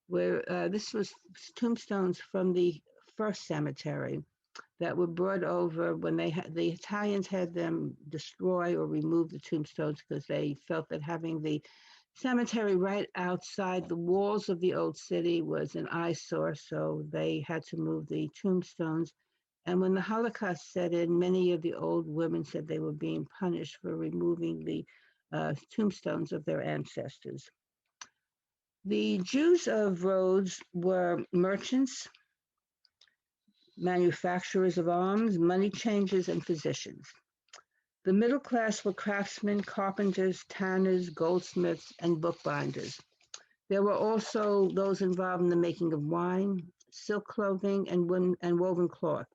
where this was tombstones from the first cemetery that were brought over when the Italians had them destroy or remove the tombstones, because they felt that having the cemetery right outside the walls of the old city was an eyesore, so they had to move the tombstones. And when the Holocaust set in, many of the old women said they were being punished for removing the tombstones of their ancestors. The Jews of Rhodes were merchants, manufacturers of arms, money changers, and physicians. The middle class were craftsmen, carpenters, tanners, goldsmiths, and bookbinders. There were also those involved in the making of wine, silk clothing, and woven cloth.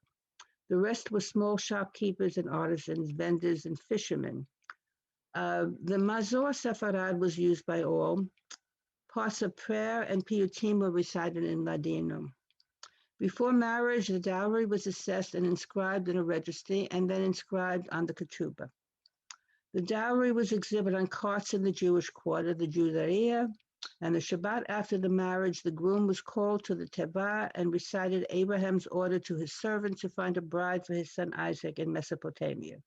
The rest were small shopkeepers and artisans, vendors, and fishermen. The Mazor Sepharad was used by all. Parts of prayer and piyutim were recited in Ladino. Before marriage, the dowry was assessed and inscribed in a registry and then inscribed on the ketubah. The dowry was exhibited on carts in the Jewish quarter, the Judaea, and the Shabbat after the marriage, the groom was called to the teva and recited Abraham's order to his servant to find a bride for his son Isaac in Mesopotamia.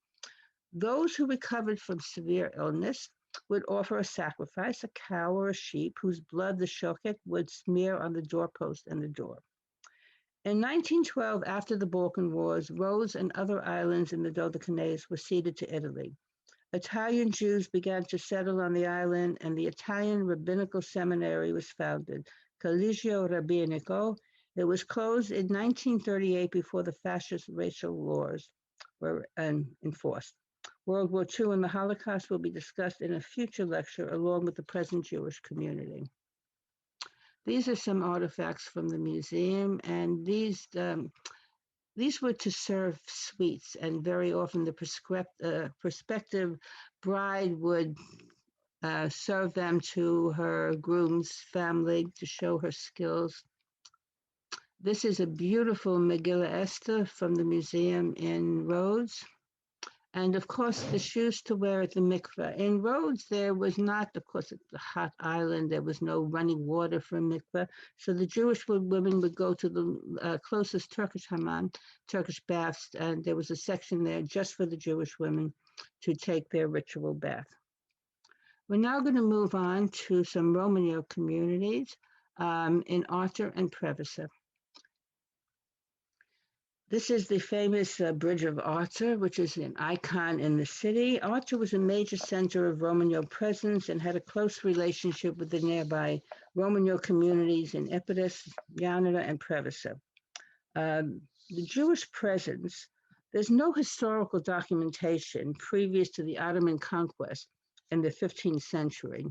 Those who recovered from severe illness would offer a sacrifice, a cow or a sheep, whose blood the shochet would smear on the doorpost and the door. In 1912, after the Balkan Wars, Rhodes and other islands in the Dodecanese were ceded to Italy. Italian Jews began to settle on the island, and the Italian Rabbinical Seminary was founded, Collegio Rabbinico. It was closed in 1938 before the fascist racial laws were enforced. World War II and the Holocaust will be discussed in a future lecture along with the present Jewish community. These are some artifacts from the museum, and these were to serve sweets, and very often the prospective bride would serve them to her groom's family to show her skills. This is a beautiful Megillah Esther from the museum in Rhodes. And of course, the shoes to wear at the mikveh. In Rhodes, there was not, of course, it's a hot island. There was no running water for a mikveh. So the Jewish women would go to the closest Turkish hammam, Turkish baths, and there was a section there just for the Jewish women to take their ritual bath. We're now going to move on to some Romano communities in Arter and Preveza. This is the famous Bridge of Arter, which is an icon in the city. Arter was a major center of Romano presence and had a close relationship with the nearby Romano communities in Epidus, Yanada, and Preveza. The Jewish presence, there's no historical documentation previous to the Ottoman conquest in the 15th century.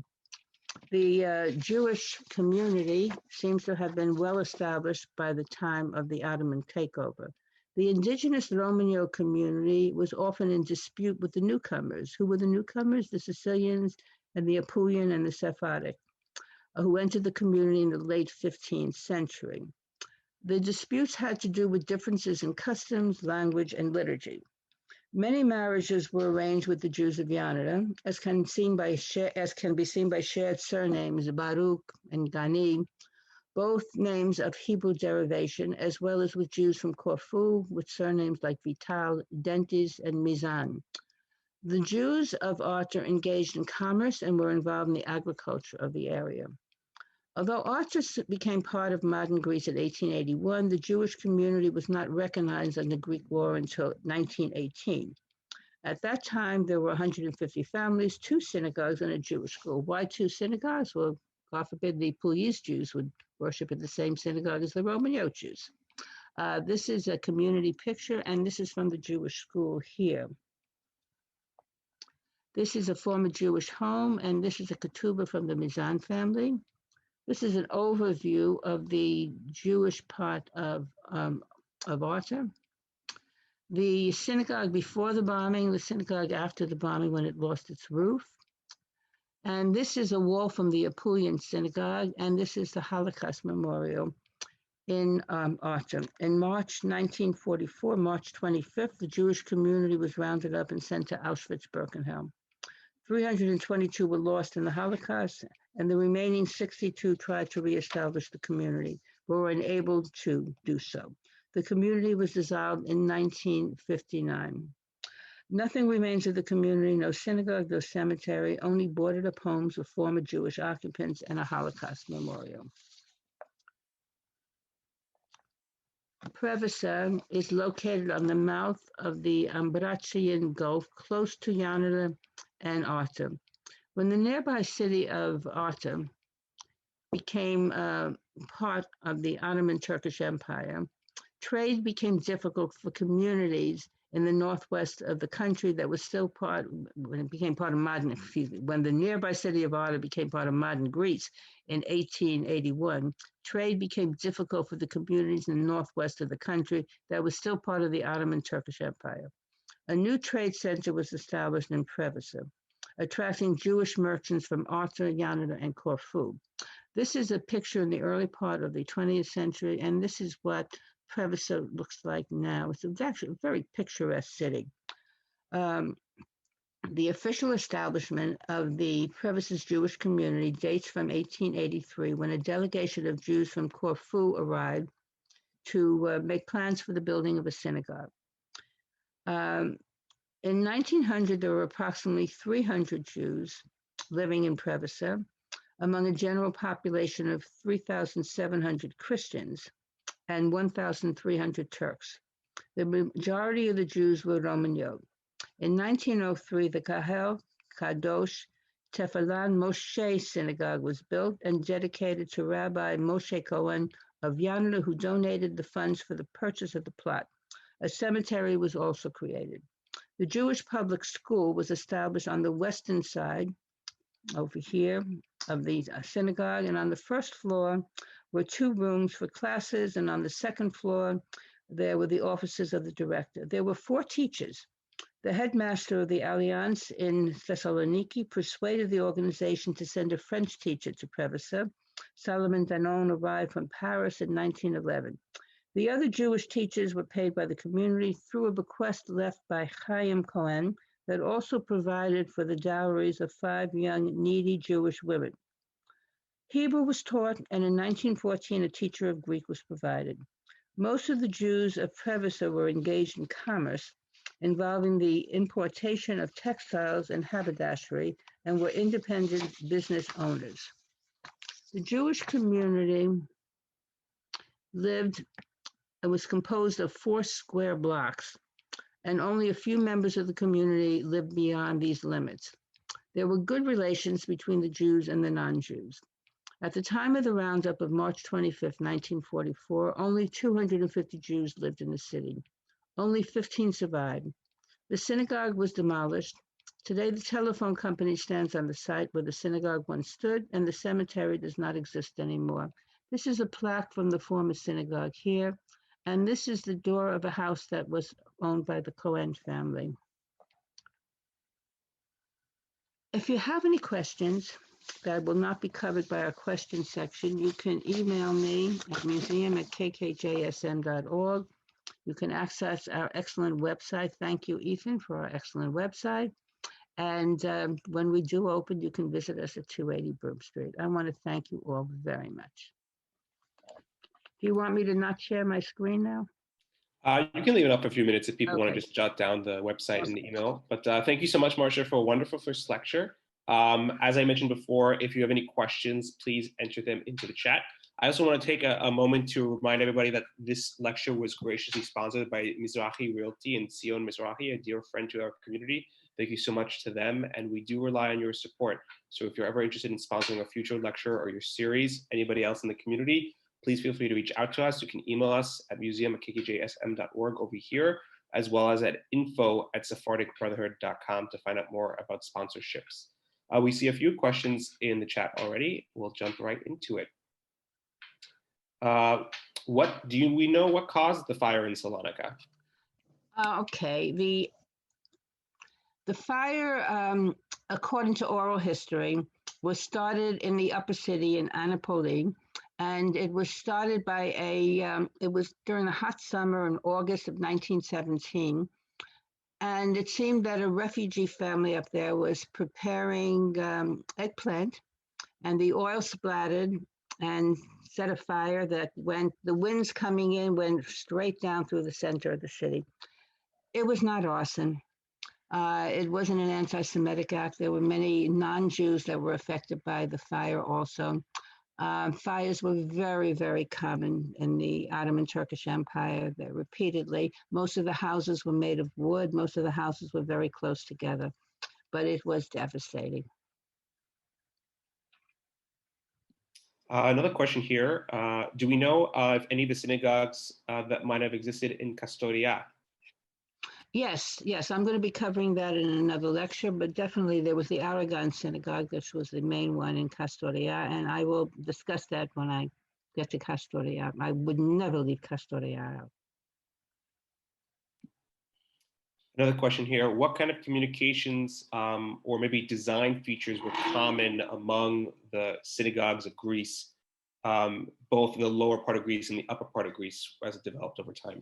The Jewish community seems to have been well established by the time of the Ottoman takeover. The indigenous Romano community was often in dispute with the newcomers. Who were the newcomers? The Sicilians and the Apulian and the Sephardic, who entered the community in the late 15th century. The disputes had to do with differences in customs, language, and liturgy. Many marriages were arranged with the Jews of Yanada, as can be seen by shared surnames, Baruch and Gani, both names of Hebrew derivation, as well as with Jews from Corfu, with surnames like Vital, Dentis, and Mizan. The Jews of Arter engaged in commerce and were involved in the agriculture of the area. Although Arter became part of modern Greece in 1881, the Jewish community was not recognized under Greek law until 1918. At that time, there were 150 families, 2 synagogues, and a Jewish school. Why 2 synagogues? Well, God forbid the Pugliese Jews would worship at the same synagogue as the Romano Jews. This is a community picture, and this is from the Jewish school here. This is a former Jewish home, and this is a ketubah from the Mizan family. This is an overview of the Jewish part of Arter. The synagogue before the bombing, the synagogue after the bombing when it lost its roof. And this is a wall from the Apulian synagogue, and this is the Holocaust Memorial in Arter. In March 1944, March 25th, the Jewish community was rounded up and sent to Auschwitz-Birkenau. 322 were lost in the Holocaust, and the remaining 62 tried to reestablish the community, but were unable to do so. The community was dissolved in 1959. Nothing remains of the community, no synagogue, no cemetery, only boarded up homes of former Jewish occupants and a Holocaust memorial. Preveza is located on the mouth of the Ambracian Gulf, close to Yanada and Arter. When the nearby city of Arter became part of the Ottoman Turkish Empire, trade became difficult for communities in the northwest of the country that was still when the nearby city of Arter became part of modern Greece in 1881, trade became difficult for the communities in the northwest of the country that was still part of the Ottoman Turkish Empire. A new trade center was established in Preveza, attracting Jewish merchants from Arter, Yanada, and Corfu. This is a picture in the early part of the 20th century, and this is what Preveza looks like now. It's actually a very picturesque city. The official establishment of the Preveza's Jewish community dates from 1883, when a delegation of Jews from Corfu arrived to make plans for the building of a synagogue. In 1900, there were approximately 300 Jews living in Preveza, among a general population of 3,700 Christians and 1,300 Turks. The majority of the Jews were Romano. In 1903, the Kahel Kadosh Tefillah Moshe Synagogue was built and dedicated to Rabbi Moshe Cohen of Yanada, who donated the funds for the purchase of the plot. A cemetery was also created. The Jewish public school was established on the western side, over here, of the synagogue, and on the first floor were 2 rooms for classes, and on the second floor, there were the offices of the director. There were 4 teachers. The headmaster of the Alliance in Thessaloniki persuaded the organization to send a French teacher to Preveza. Solomon Danon arrived from Paris in 1911. The other Jewish teachers were paid by the community through a bequest left by Chaim Cohen that also provided for the dowries of 5 young, needy Jewish women. Hebrew was taught, and in 1914, a teacher of Greek was provided. Most of the Jews of Preveza were engaged in commerce involving the importation of textiles and haberdashery and were independent business owners. The Jewish community was composed of 4 square blocks, and only a few members of the community lived beyond these limits. There were good relations between the Jews and the non-Jews. At the time of the roundup of March 25, 1944, only 250 Jews lived in the city. Only 15 survived. The synagogue was demolished. Today, the telephone company stands on the site where the synagogue once stood, and the cemetery does not exist anymore. This is a plaque from the former synagogue here, and this is the door of a house that was owned by the Cohen family. If you have any questions that will not be covered by our question section, you can email me at museum@kkjsm.org. You can access our excellent website. Thank you, Ethan, for our excellent website. And when we do open, you can visit us at 280 Broome Street. I want to thank you all very much. Do you want me to not share my screen now? You can leave it up for a few minutes if people want Okay. to just jot down the website and the email. But thank you so much, Marcia, for a wonderful first lecture. As I mentioned before, if you have any questions, please enter them into the chat. I also want to take a moment to remind everybody that this lecture was graciously sponsored by Mizrahi Realty and Sion Mizrahi, a dear friend to our community. Thank you so much to them, and we do rely on your support. So if you're ever interested in sponsoring a future lecture or your series, anybody else in the community, please feel free to reach out to us. You can email us at museum@kkjsm.org over here, as well as at info@sephardicbrotherhood.com to find out more about sponsorships. We see a few questions in the chat already. We'll jump right into it. We know what caused the fire in Salonika? Okay, the fire, according to oral history, was started in the upper city in Annapolis, and it was started by it was during the hot summer in August of 1917. And it seemed that a refugee family up there was preparing eggplant, and the oil splattered and set a fire that the winds coming in went straight down through the center of the city. It was not arson. It wasn't an anti-Semitic act. There were many non-Jews that were affected by the fire also. Fires were very, very common in the Ottoman Turkish Empire. Repeatedly, most of the houses were made of wood. Most of the houses were very close together, but it was devastating. Another question here. Do we know if any of the synagogues that might have existed in Castoria? Yes, I'm going to be covering that in another lecture, but definitely there was the Aragon Synagogue, which was the main one in Castoria, and I will discuss that when I get to Castoria. I would never leave Castoria out. Another question here. What kind of communications or maybe design features were common among the synagogues of Greece, both in the lower part of Greece and the upper part of Greece as it developed over time?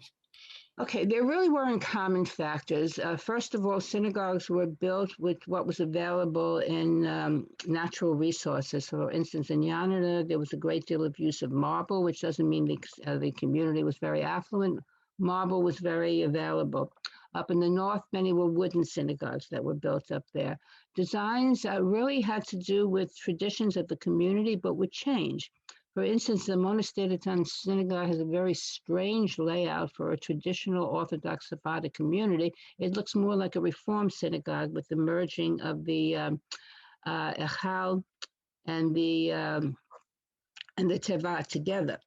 Okay, there really weren't common factors. First of all, synagogues were built with what was available in natural resources. For instance, in Yanina, there was a great deal of use of marble, which doesn't mean the community was very affluent. Marble was very available. Up in the north, many were wooden synagogues that were built up there. Designs really had to do with traditions of the community, but would change. For instance, the Monasteritan synagogue has a very strange layout for a traditional Orthodox Sephardic community. It looks more like a Reform synagogue with the merging of the Echal and the Teva together.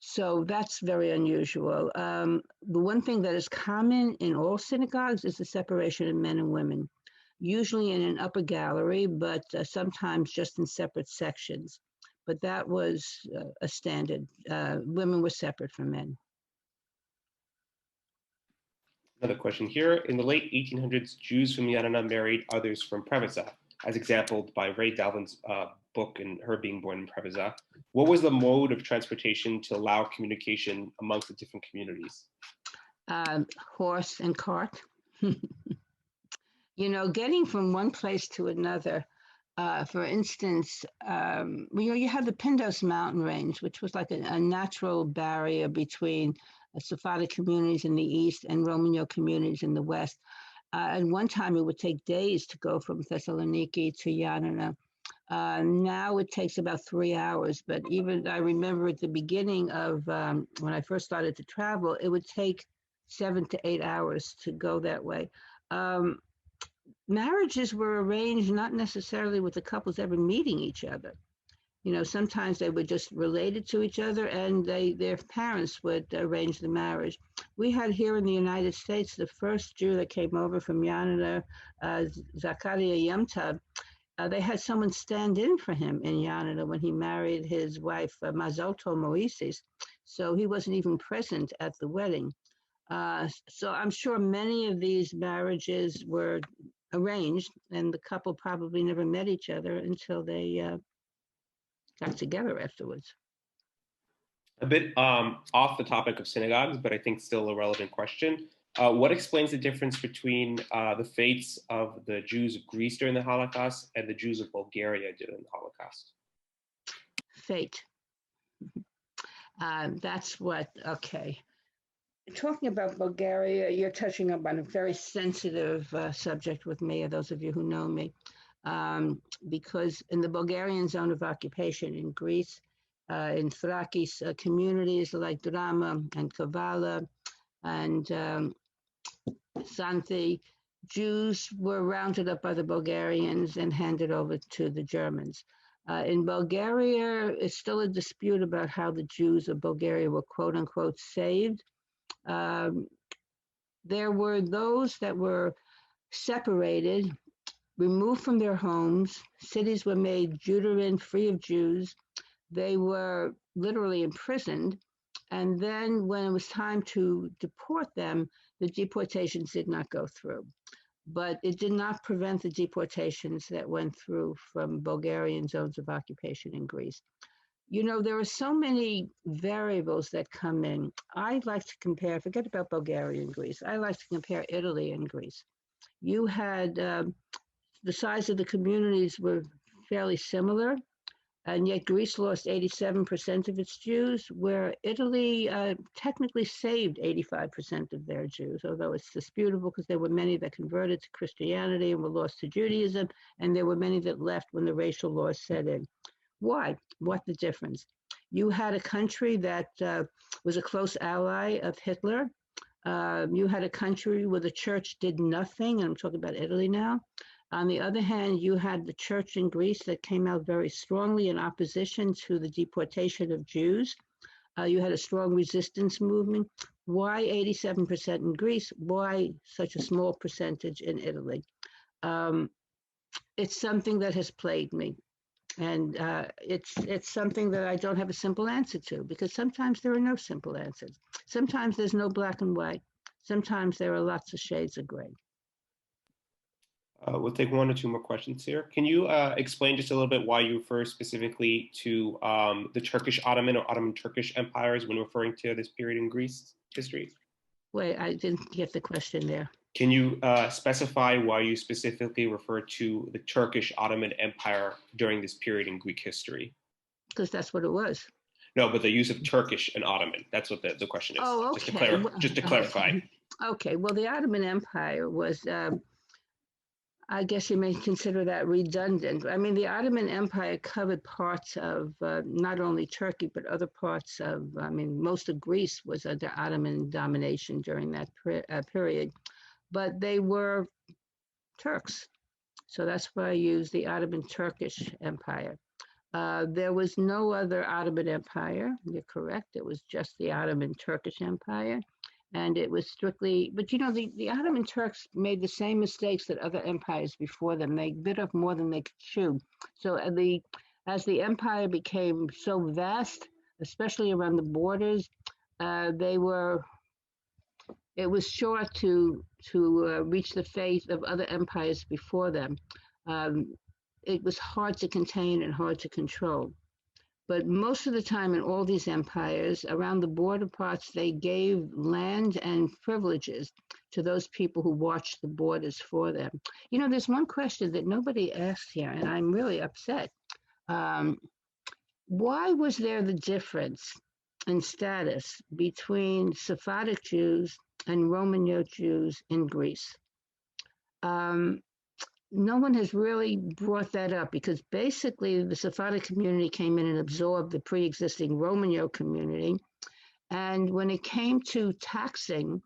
So that's very unusual. The one thing that is common in all synagogues is the separation of men and women, usually in an upper gallery, but sometimes just in separate sections. But that was a standard. Women were separate from men. Another question here. In the late 1800s, Jews from Yanina married others from Preveza, as exampled by Ray Dalvin's book and her being born in Preveza. What was the mode of transportation to allow communication amongst the different communities? Horse and cart. Getting from one place to another. For instance, you have the Pindos mountain range, which was like a natural barrier between Sephardic communities in the east and Romano communities in the west. At one time, it would take days to go from Thessaloniki to Yanina. Now it takes about 3 hours, but even I remember at the beginning of when I first started to travel, it would take 7 to 8 hours to go that way. Marriages were arranged not necessarily with the couples ever meeting each other. Sometimes they were just related to each other, and their parents would arrange the marriage. We had here in the United States the first Jew that came over from Yanina, Zakaria Yemtab. They had someone stand in for him in Yanina when he married his wife, Mazoto Moises. So he wasn't even present at the wedding. So I'm sure many of these marriages were arranged, and the couple probably never met each other until they got together afterwards. A bit off the topic of synagogues, but I think still a relevant question. What explains the difference between the faiths of the Jews of Greece during the Holocaust and the Jews of Bulgaria during the Holocaust? Fate. That's what, okay. Talking about Bulgaria, you're touching upon a very sensitive subject with me, those of you who know me, because in the Bulgarian zone of occupation in Greece, in Thrakis communities like Drama and Kavala and Santhi, Jews were rounded up by the Bulgarians and handed over to the Germans. In Bulgaria, it's still a dispute about how the Jews of Bulgaria were quote unquote saved. There were those that were separated, removed from their homes. Cities were made Judean, free of Jews. They were literally imprisoned. And then when it was time to deport them, the deportations did not go through. But it did not prevent the deportations that went through from Bulgarian zones of occupation in Greece. There are so many variables that come in. I like to compare, forget about Bulgaria and Greece. I like to compare Italy and Greece. You had the size of the communities were fairly similar, and yet Greece lost 87% of its Jews, where Italy technically saved 85% of their Jews, although it's disputable because there were many that converted to Christianity and were lost to Judaism, and there were many that left when the racial laws set in. Why? What the difference? You had a country that was a close ally of Hitler. You had a country where the church did nothing, and I'm talking about Italy now. On the other hand, you had the church in Greece that came out very strongly in opposition to the deportation of Jews. You had a strong resistance movement. Why 87% in Greece? Why such a small percentage in Italy? It's something that has plagued me. And it's something that I don't have a simple answer to, because sometimes there are no simple answers. Sometimes there's no black and white. Sometimes there are lots of shades of gray. We'll take one or two more questions here. Can you explain just a little bit why you refer specifically to the Turkish Ottoman or Ottoman Turkish empires when referring to this period in Greece history? Wait, I didn't get the question there. Can you specify why you specifically refer to the Turkish Ottoman Empire during this period in Greek history? Because that's what it was. No, but the use of Turkish and Ottoman. That's what the question is. Oh, okay. Just to clarify. Okay. Well, the Ottoman Empire was, I guess you may consider that redundant. I mean, the Ottoman Empire covered parts of not only Turkey, but other parts of, most of Greece was under Ottoman domination during that period. But they were Turks. So that's why I use the Ottoman Turkish Empire. There was no other Ottoman Empire. You're correct. It was just the Ottoman Turkish Empire. And it was strictly, but the Ottoman Turks made the same mistakes that other empires before them. They bit off more than they could chew. So as the empire became so vast, especially around the borders, it was sure to reach the fate of other empires before them. It was hard to contain and hard to control. But most of the time in all these empires, around the border parts, they gave land and privileges to those people who watched the borders for them. You know, there's one question that nobody asked here, and I'm really upset. Why was there the difference in status between Sephardic Jews and Roman Yoke Jews in Greece? No one has really brought that up because basically the Sephardic community came in and absorbed the pre-existing Roman Yoke community. And when it came to taxing,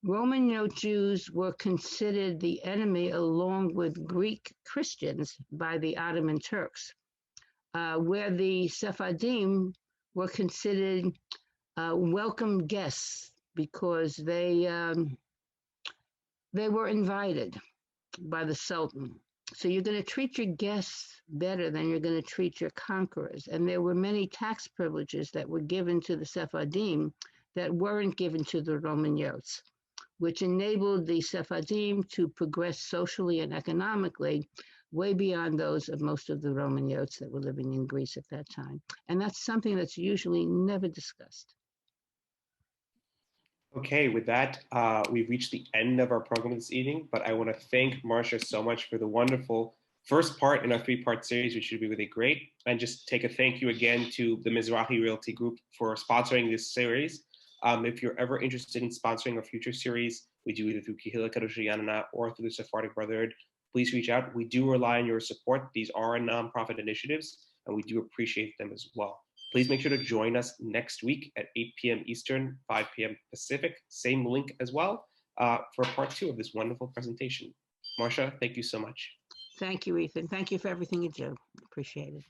Roman Yoke Jews were considered the enemy along with Greek Christians by the Ottoman Turks, where the Sephardim were considered welcome guests because they were invited by the Sultan. So you're going to treat your guests better than you're going to treat your conquerors. And there were many tax privileges that were given to the Sephardim that weren't given to the Roman Yotes, which enabled the Sephardim to progress socially and economically way beyond those of most of the Roman Yotes that were living in Greece at that time. And that's something that's usually never discussed. Okay, with that, we've reached the end of our program this evening, but I want to thank Marcia so much for the wonderful first part in our three-part series, which should be really great. And just take a thank you again to the Mizrahi Realty Group for sponsoring this series. If you're ever interested in sponsoring a future series, we do either through Kehillah Kadosh Yanana or through the Sephardic Brotherhood, please reach out. We do rely on your support. These are nonprofit initiatives, and we do appreciate them as well. Please make sure to join us next week at 8 p.m. Eastern, 5 p.m. Pacific, same link as well, for part 2 of this wonderful presentation. Marcia, thank you so much. Thank you, Ethan. Thank you for everything you do. Appreciate it.